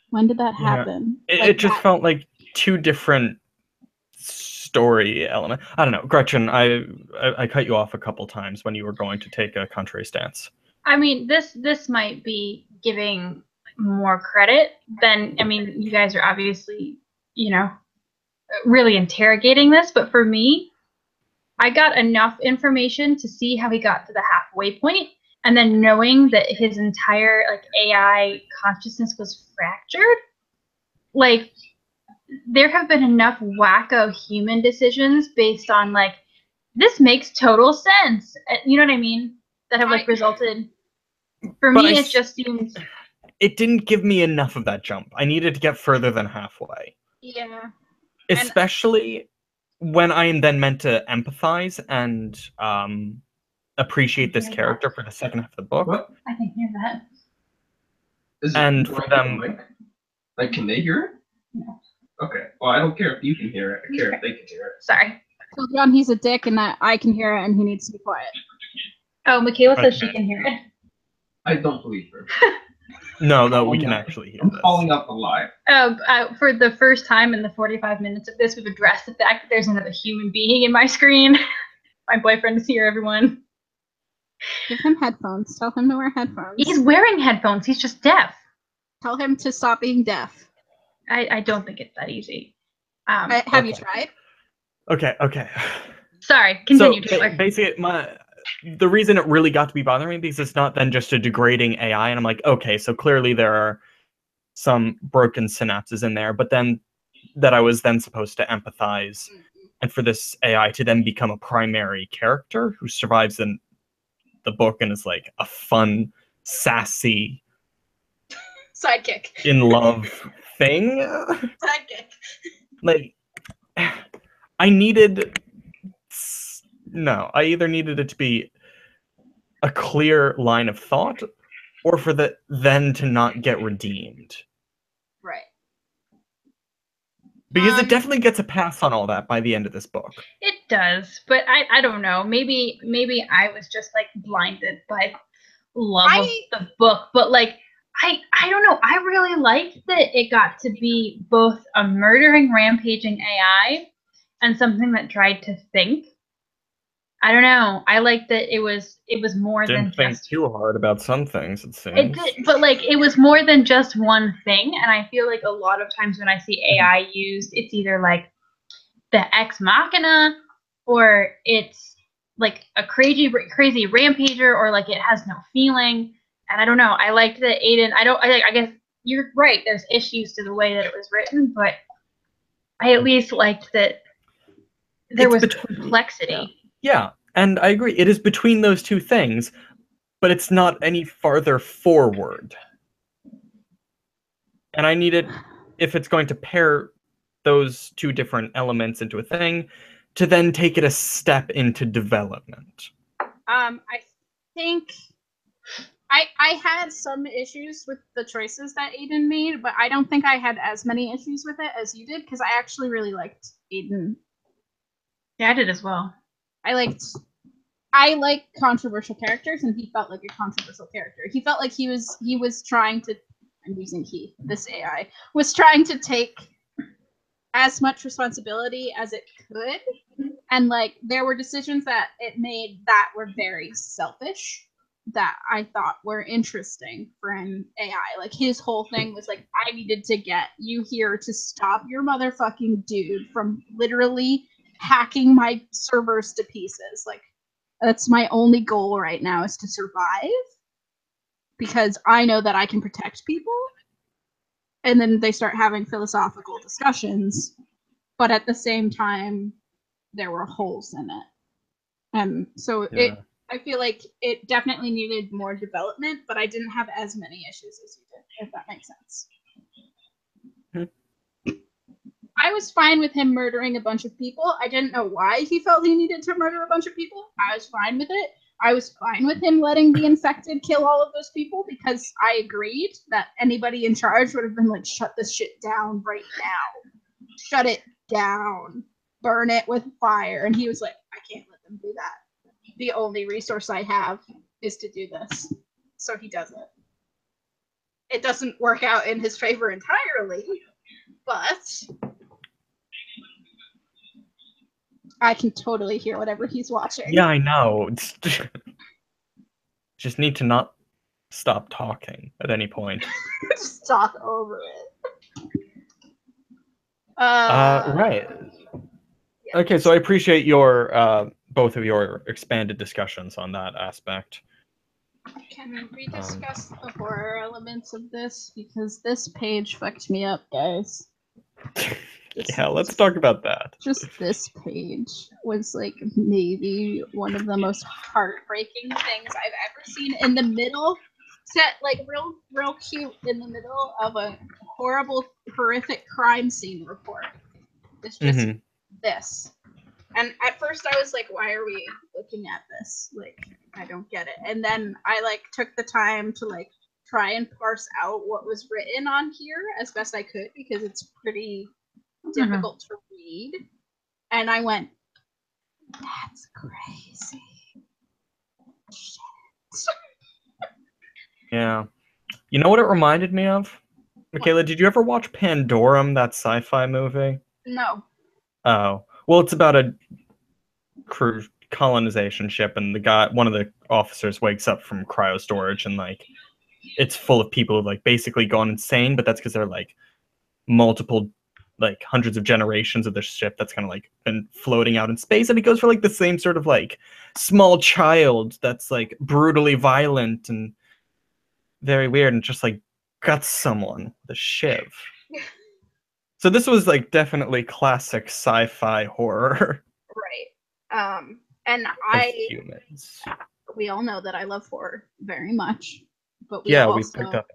When did that happen? It just felt like two different story elements. I don't know, Gretchen. I cut you off a couple times when you were going to take a contrary stance. I mean, this might be giving more credit than, I mean, you guys are obviously, you know, really interrogating this, but for me, I got enough information to see how he got to the halfway point, and then knowing that his entire like AI consciousness was fractured, like there have been enough wacko human decisions based on like this makes total sense, you know what I mean, that have like resulted. For me, it just seems it didn't give me enough of that jump. I needed to get further than halfway. Yeah. Especially when I am then meant to empathize and appreciate this character for the second half of the book. What? I can hear that. And for them, like, can they hear it? No. Okay. Well, I don't care if you can hear it. I care if they can hear it. Sorry. Tell John he's a dick and that I can hear it and he needs to be quiet. Oh, Michaela says she can hear it. I don't believe her. No, we can actually hear this. I'm calling out the lie. For the first time in the 45 minutes of this, we've addressed the fact that there's another human being in my screen. My boyfriend is here, everyone. Give him headphones. Tell him to wear headphones. He's wearing headphones. He's just deaf. Tell him to stop being deaf. I don't think it's that easy. Have you tried? Okay. Sorry, continue, so, Taylor. Basically, the reason it really got to be bothering me because it's not then just a degrading AI, and I'm like, okay, so clearly there are some broken synapses in there, but then that I was then supposed to empathize, and for this AI to then become a primary character who survives in the book and is like a fun, sassy sidekick in love thing. Sidekick. Like, I either needed it to be a clear line of thought, or for the then to not get redeemed. Right. Because it definitely gets a pass on all that by the end of this book. It does, but I don't know. Maybe I was just like blinded by love of the book, but like I don't know. I really liked that it got to be both a murdering, rampaging AI and something that tried to think. I don't know. I like that it was more than Didn't think just too hard about some things, it seems. it did, but like it was more than just one thing. And I feel like a lot of times when I see AI used, it's either like the ex machina, or it's like a crazy rampager, or like it has no feeling. And I don't know. I liked that Aiden. I guess you're right. There's issues to the way that it was written, but I at least liked that there was complexity. Yeah, and I agree. It is between those two things, but it's not any farther forward. And I need it, if it's going to pair those two different elements into a thing, to then take it a step into development. I think I had some issues with the choices that Aiden made, but I don't think I had as many issues with it as you did, because I actually really liked Aiden. Yeah, I did as well. I like controversial characters, and he felt like a controversial character. He felt like he was trying to, I'm using he, this AI, was trying to take as much responsibility as it could. And like there were decisions that it made that were very selfish that I thought were interesting for an AI. Like his whole thing was like, I needed to get you here to stop your motherfucking dude from literally hacking my servers to pieces. Like, that's my only goal right now, is to survive, because I know that I can protect people. And then they start having philosophical discussions, but at the same time there were holes in it. And so I feel like it definitely needed more development, but I didn't have as many issues as you did, if that makes sense. I was fine with him murdering a bunch of people. I didn't know why he felt he needed to murder a bunch of people. I was fine with it. I was fine with him letting the infected kill all of those people because I agreed that anybody in charge would have been like, shut this shit down right now. Shut it down. Burn it with fire. And he was like, I can't let them do that. The only resource I have is to do this. So he does it. It doesn't work out in his favor entirely, but I can totally hear whatever he's watching. Yeah, I know. Just need to not stop talking at any point. Just talk over it. Right. Yeah. Okay, so I appreciate your both of your expanded discussions on that aspect. Can we discuss the horror elements of this? Because this page fucked me up, guys. Yeah, let's talk about that. Just this page was like maybe one of the most heartbreaking things I've ever seen. In the middle, set like real cute in the middle of a horrible, horrific crime scene report. It's just this. And at first I was like, why are we looking at this? Like, I don't get it. And then I like took the time to like try and parse out what was written on here as best I could because it's pretty difficult to read. And I went, that's crazy. Shit. Yeah. You know what it reminded me of? Michaela, did you ever watch Pandorum, that sci-fi movie? No. Oh. Well, it's about a crew colonization ship, and one of the officers wakes up from cryo storage, and like it's full of people who've like basically gone insane, but that's because they're like multiple like hundreds of generations of the ship that's kind of like been floating out in space, and it goes for like the same sort of like small child that's like brutally violent and very weird and just like guts someone with a shiv. So this was like definitely classic sci-fi horror. Right. And humans. We all know that I love horror very much, but we picked up.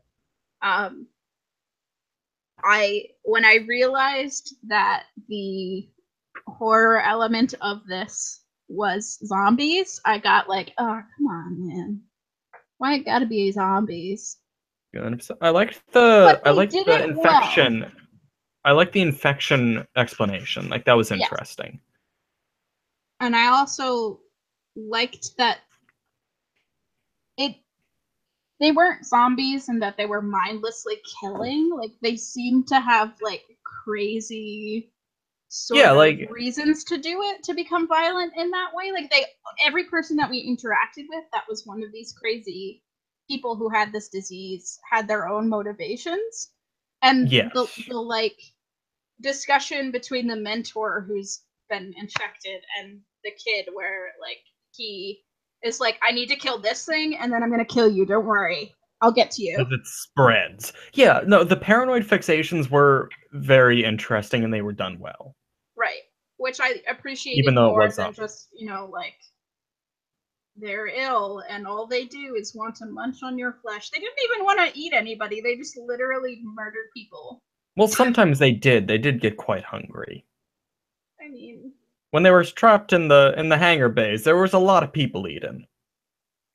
When I realized that the horror element of this was zombies, I got like, oh, come on, man. Why it gotta be zombies? I liked the infection. Well. I like the infection explanation. Like that was interesting. Yes. And I also liked that they weren't zombies and that they were mindlessly killing. Like they seemed to have like crazy sort of reasons to do it, to become violent in that way. Like every person that we interacted with that was one of these crazy people who had this disease had their own motivations. And the like discussion between the mentor who's been infected and the kid where like he is like, I need to kill this thing and then I'm gonna kill you, don't worry, I'll get to you. It spreads. Yeah, no, the paranoid fixations were very interesting and they were done well. Right. Which I appreciated even though more it was than just, like they're ill and all they do is want to munch on your flesh. They didn't even want to eat anybody. They just literally murdered people. Well, sometimes they did. They did get quite hungry. I mean, when they were trapped in the hangar bays, there was a lot of people eating.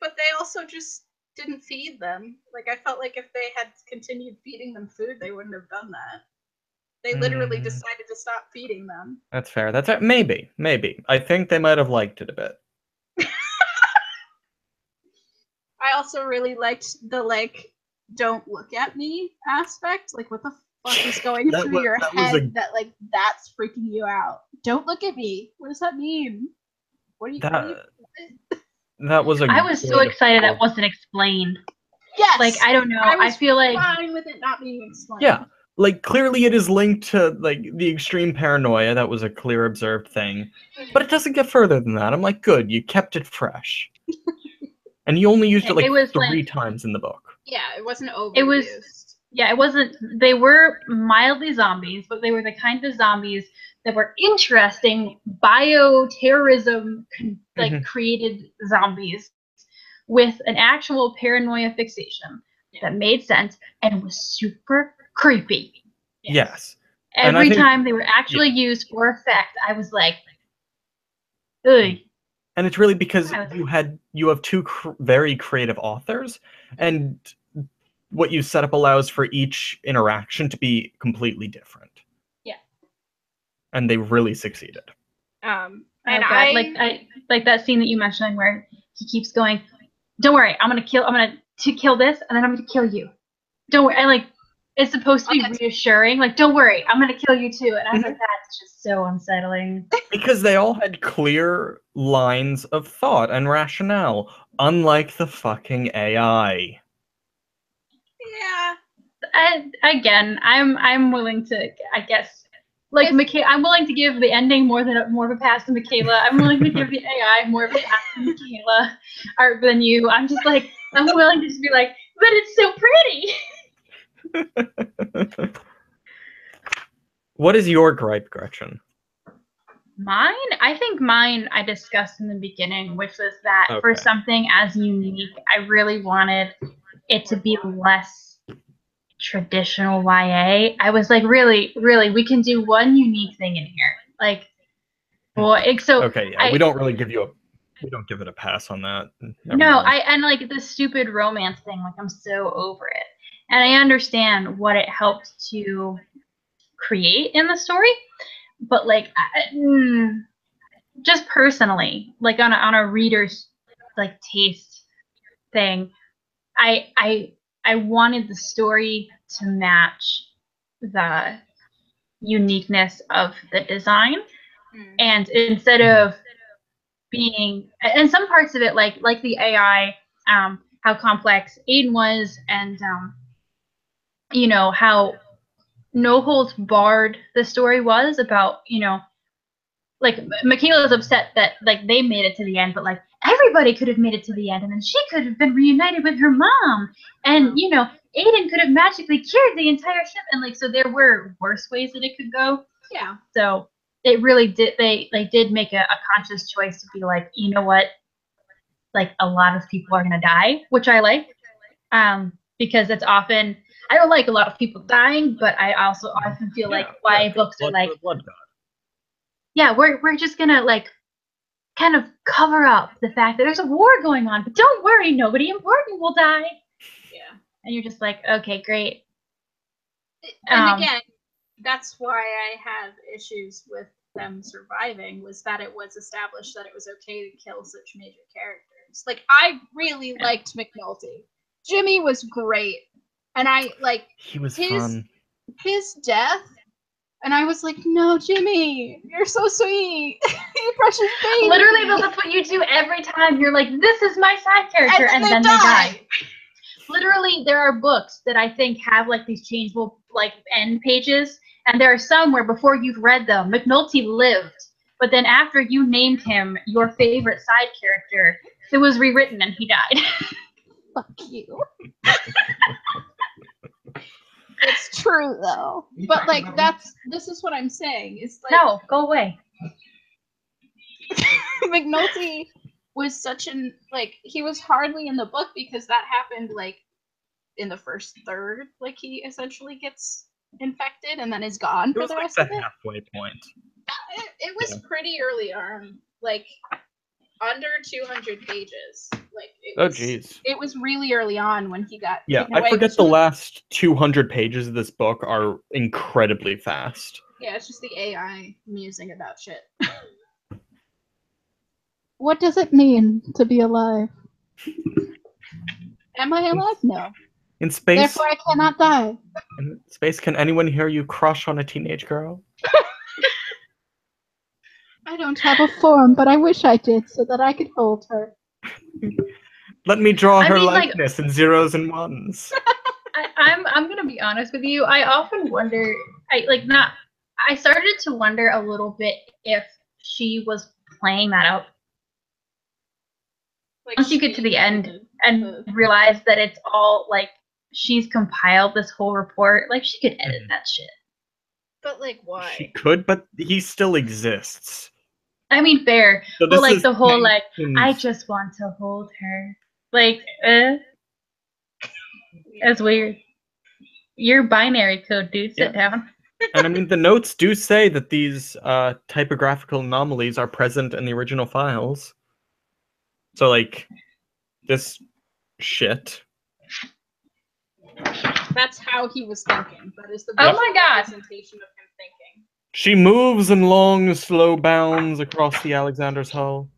But they also just didn't feed them. Like I felt like if they had continued feeding them food, they wouldn't have done that. They literally decided to stop feeding them. That's fair. That's it. Maybe. I think they might have liked it a bit. I also really liked the don't look at me aspect. Like what the fuck is going through your head that's freaking you out? Don't look at me. What does that mean? What do you That was I was so excited that wasn't explained. Yes. Like I don't know. I feel like fine with it not being explained. Yeah. Like clearly it is linked to like the extreme paranoia. That was a clear observed thing. But it doesn't get further than that. I'm like, good, you kept it fresh. And you only used it like 3 times in the book. Yeah, it wasn't overused. It wasn't. They were mildly zombies, but they were the kind of zombies that were interesting bioterrorism, created zombies with an actual paranoia fixation that made sense and was super creepy. Yes. every time they were actually used for effect, I was like, ugh. And it's really because you have two very creative authors, and what you set up allows for each interaction to be completely different. Yeah. And they really succeeded. And I like that scene that you mentioned where he keeps going, "Don't worry, I'm gonna kill this, and then I'm gonna kill you. Don't worry." And like, it's supposed to be reassuring. Like, don't worry, I'm gonna kill you too. And I was like, that's just so unsettling. Because they all had clear lines of thought and rationale, unlike the fucking AI. Yeah. Again, I'm willing to, I guess, like I'm willing to give the ending more of a pass to Michaela. I'm willing to give the AI more of a pass to Michaela than you. I'm just like, I'm willing to just be like, but it's so pretty. What is your gripe, Gretchen? Mine? I think mine I discussed in the beginning, which was that for something as unique, I really wanted it to be less traditional YA. I was like, really, we can do one unique thing in here. Like, boy, so okay, yeah, we don't give it a pass on that. No, and like the stupid romance thing, like I'm so over it. And I understand what it helped to create in the story, but like just personally, like on a reader's like taste thing, I wanted the story to match the uniqueness of the design, and instead of being, and some parts of it, like the AI, how complex Aiden was, and you know how no holds barred the story was about, you know, like Michaela's upset that like they made it to the end, but like everybody could have made it to the end, and then she could have been reunited with her mom, and you know, Aiden could have magically cured the entire ship, and like so there were worse ways that it could go. Yeah. So it really did. They did make a conscious choice to be like, you know what, like a lot of people are gonna die, which I like, because it's often, I don't like a lot of people dying, but I also often feel like YA books are like, yeah, we're just gonna like kind of cover up the fact that there's a war going on, but don't worry, nobody important will die. Yeah. And you're just like, okay, great. And again, that's why I had issues with them surviving, was that it was established that it was okay to kill such major characters. Like, I really liked McNulty. Jimmy was great. And I, like, he was fun. His death, and I was like, no, Jimmy, you're so sweet. You precious baby. Literally, that's what you do every time. You're like, this is my side character, and then they die. Literally, there are books that I think have like these changeable like end pages, and there are some where before you've read them, McNulty lived, but then after you named him your favorite side character, it was rewritten and he died. Fuck you. It's true though. But like this is what I'm saying. It's like, no, go away. McNulty was such an, like, he was hardly in the book because that happened like in the first third. Like, he essentially gets infected and then is gone for the rest of it. Halfway point. It was pretty early on, like under 200 pages. Like, it was really early on when he got taken away. I forget the last 200 pages of this book are incredibly fast. Yeah, it's just the AI musing about shit. What does it mean to be alive? Am I alive? No. In space, therefore I cannot die. In space, can anyone hear you crush on a teenage girl? I don't have a form, but I wish I did so that I could hold her. Let me draw her likeness in zeros and ones. I'm gonna be honest with you. I often wonder. I started to wonder a little bit if she was playing that up. Like, once you get to the end and realize that it's all like she's compiled this whole report, like she could edit that shit. But like, why? She could, but he still exists. I mean, fair. So but like the whole like, I just want to hold her. Like, that's weird. You're binary code, dude. Sit down. And I mean, the notes do say that these typographical anomalies are present in the original files. So, like, this shit. That's how he was thinking. That is the Oh visual my God. representation of him thinking. She moves in long, slow bounds across the Alexander's Hull.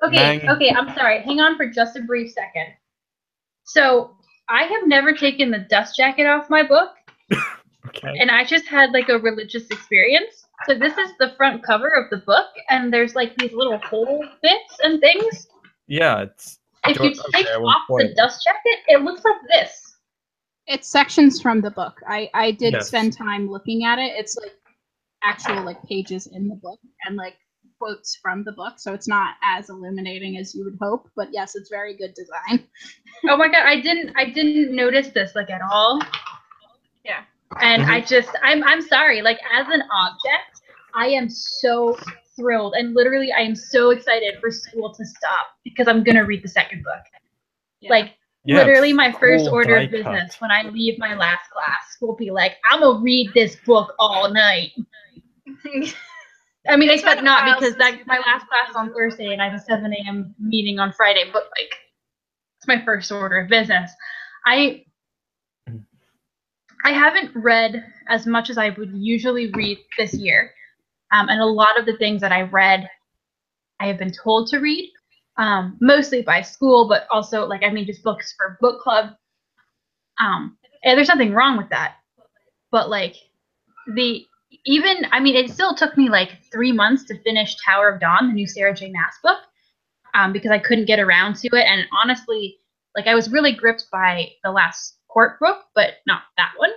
Okay, I'm sorry. Hang on for just a brief second. So, I have never taken the dust jacket off my book, Okay. and I just had like a religious experience. So this is the front cover of the book, and there's like these little hole bits and things. Yeah, it's. If you take I won't off spoil the it. dust jacket, it looks like this. It's sections from the book. I did Yes. spend time looking at it. It's like actual like pages in the book and like quotes from the book, so it's not as illuminating as you would hope. But yes, it's very good design. Oh my God, I didn't notice this like at all. Yeah. And Mhm. I'm sorry, like as an object, I am so thrilled, and literally I am so excited for school to stop because I'm gonna read the second book. Yeah. Like Yeah, literally it's my first cool order die of business cut. when I leave my last class will be like, I'm gonna read this book all night. I mean, It's except been a not while because since that you've my been last class in on the Thursday book and I have a club. 7 a.m. meeting on Friday, but like it's my first order of business. I haven't read as much as I would usually read this year. And a lot of the things that I read, I have been told to read, mostly by school, but also like, I mean, just books for book club. And there's nothing wrong with that. But like I mean, it still took me like 3 months to finish Tower of Dawn, the new Sarah J. Maas book, because I couldn't get around to it. And honestly, like I was really gripped by the last court book, but not that one.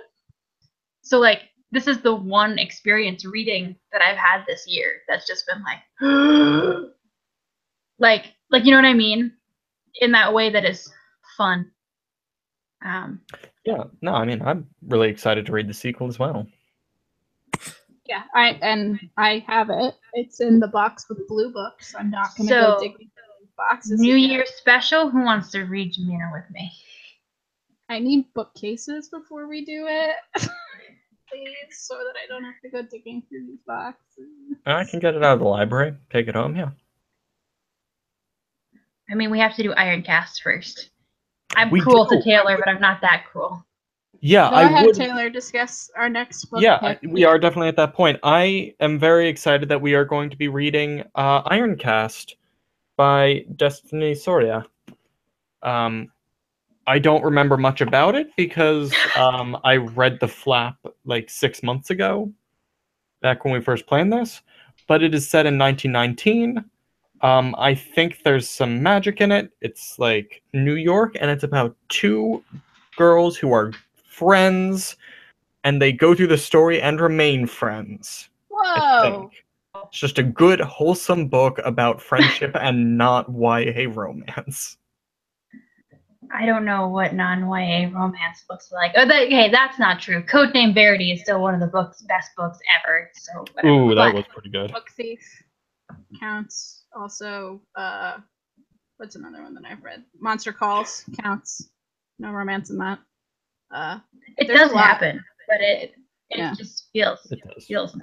So like this is the one experience reading that I've had this year that's just been like like you know what I mean? In that way that is fun. Yeah, no, I mean, I'm really excited to read the sequel as well. Yeah, I have it. It's in the box with blue books. I'm not gonna So, go digging through boxes. New again. Year's special, who wants to read Jamina with me? I need bookcases before we do it. Please, so that I don't have to go digging through these boxes. I can get it out of the library, take it home, yeah. I mean, we have to do Ironcast first. I'm We cruel do. to Taylor, but I'm not that cruel. Yeah, Go I ahead, would. Taylor. Discuss our next book Yeah, pick. we are definitely at that point. I am very excited that we are going to be reading Ironcast by Destiny Soria. I don't remember much about it because I read the flap like 6 months ago, back when we first planned this. But it is set in 1919. I think there's some magic in it. It's like New York, and it's about two girls who are friends, and they go through the story and remain friends. I Whoa! think it's just a good, wholesome book about friendship and not YA romance. I don't know what non-YA romance books are like. Oh, that's not true. Codename Verity is still one of the best books ever. So whatever. Ooh, that But was pretty good. Book Thief counts. Also, what's another one that I've read? Monster Calls counts. No romance in that. it there's does a lot. happen, but it Yeah. just feels It does.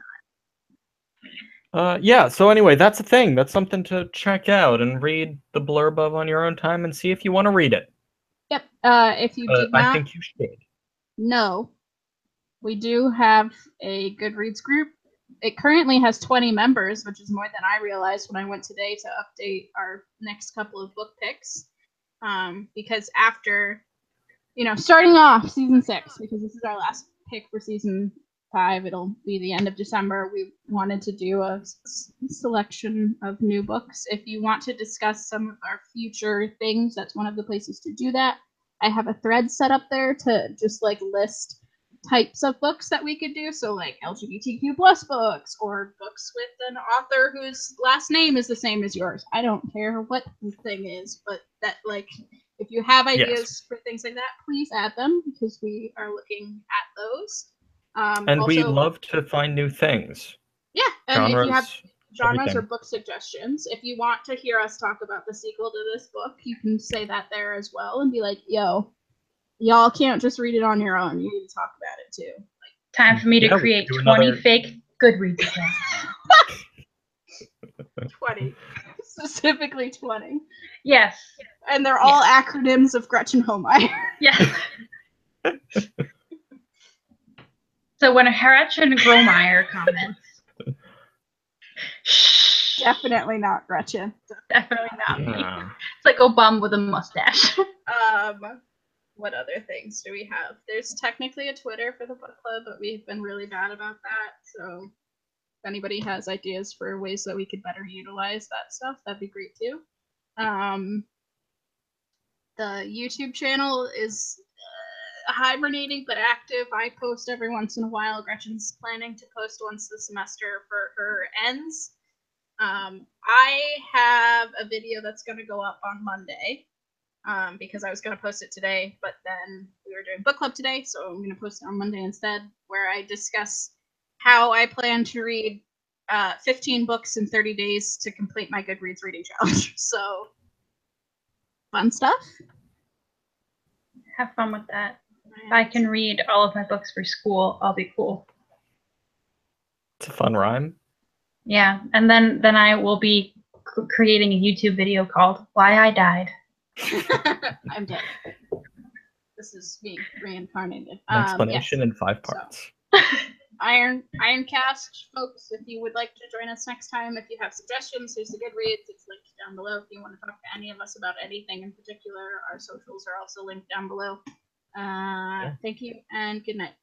not. Yeah, so anyway, that's a thing. That's something to check out and read the blurb of on your own time and see if you want to read it. Yep. If you did I not think you should. know, we do have a Goodreads group. It currently has 20 members, which is more than I realized when I went today to update our next couple of book picks. Because after, starting off season 6, because this is our last pick for season 5, it'll be the end of December. We wanted to do a selection of new books. If you want to discuss some of our future things, that's one of the places to do that. I have a thread set up there to just like list types of books that we could do. So like LGBTQ plus books or books with an author whose last name is the same as yours. I don't care what the thing is, but that like if you have ideas for things like that, please add them because we are looking at those. And also, we love to find new things. Yeah, and if you have genres everything. or book suggestions, if you want to hear us talk about the sequel to this book, you can say that there as well and be like, yo, y'all can't just read it on your own. You need to talk about it too. Like, Time for me to Yeah, we create could do 20 another- fake Goodreads accounts. 20. Specifically 20. Yes. And they're all acronyms of Gretchen Homeyer. Yes. So when Gretchen Gromeyer comments, shh, Definitely not Gretchen. definitely not me. Yeah. It's like Obama with a mustache. What other things do we have? There's technically a Twitter for the book club, but we've been really bad about that. So if anybody has ideas for ways that we could better utilize that stuff, that'd be great too. The YouTube channel is hibernating but active. I post every once in a while. Gretchen's planning to post once the semester for her ends. I have a video that's going to go up on Monday because I was going to post it today, but then we were doing book club today, so I'm going to post it on Monday instead, where I discuss how I plan to read 15 books in 30 days to complete my Goodreads reading challenge. So, fun stuff. Have fun with that. If I can read all of my books for school, I'll be cool. It's a fun rhyme. Yeah, and then I will be creating a YouTube video called "Why I Died." I'm dead. This is me reincarnated. An explanation yes. in 5 parts. Ironcast, folks, if you would like to join us next time, if you have suggestions, here's the Goodreads. It's linked down below. If you want to talk to any of us about anything in particular, our socials are also linked down below. Thank you and good night.